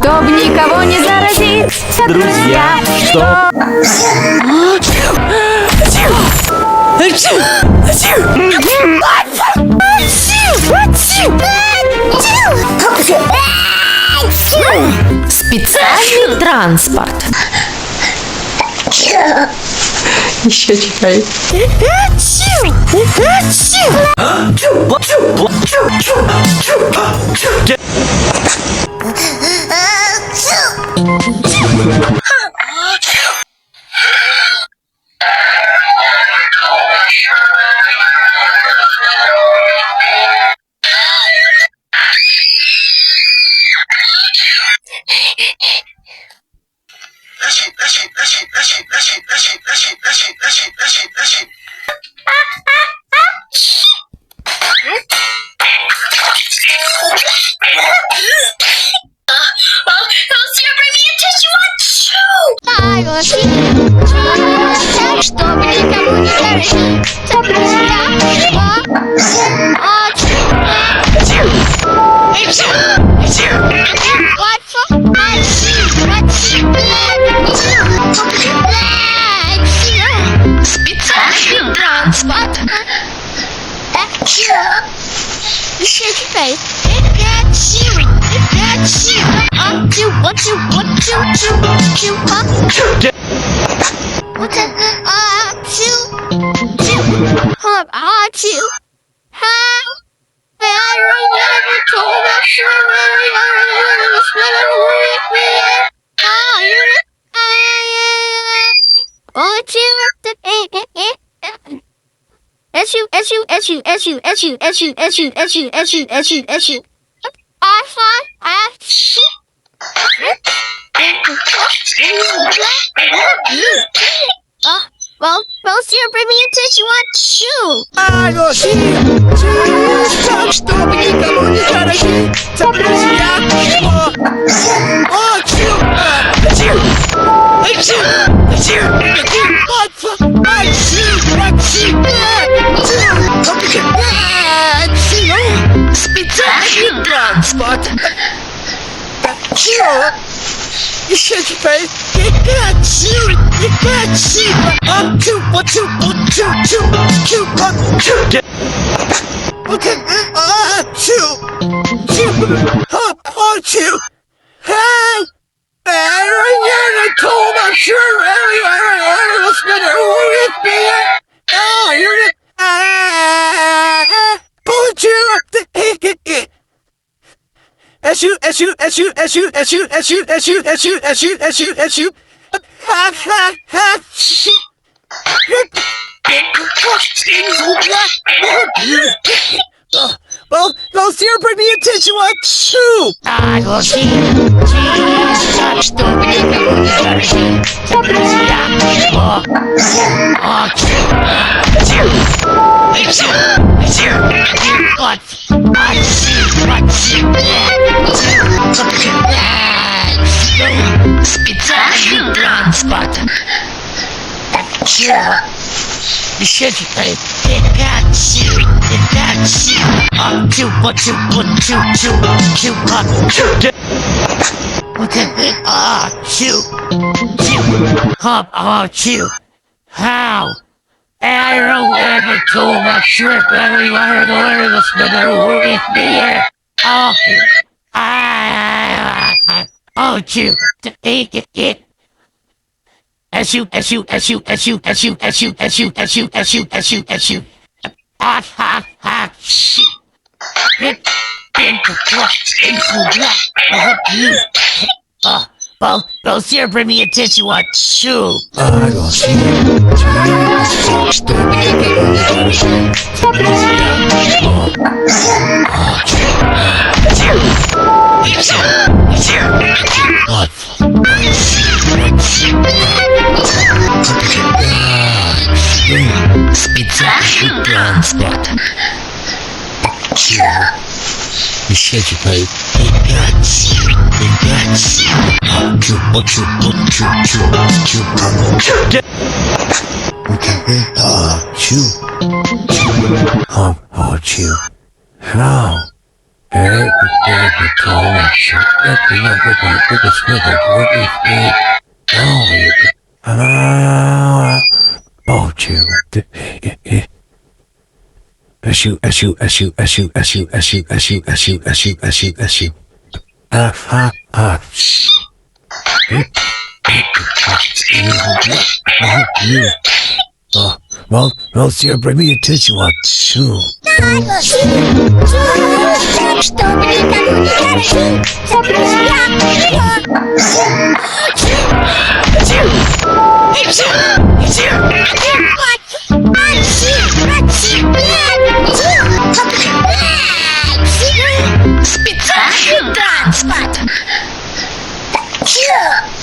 Чтоб никого не заразить, Друзья, что? Специальный транспорт. Еще читай. Чтобы никому не заразиться, специальный транспорт. Еще читай. Well, sir, bring me a tissue on shoe. Так, чтобы никого не заразиться, друзья, специальный транспорт. Еще теперь. Well, sir, bring me a tissue on shoe. Чтобы никого не заразиться, друзья. Специальный транспорт. Еще читает. How? I don't ever told my trip everywhere to where the spinner with me. Well, sir, bring me a tissue on shoe. Специальный транспорт. Еще читает. How? Well, sir, bring me a tissue on too. Что мне никому не дорожит, за друзья Специальный транспорт. Shoot!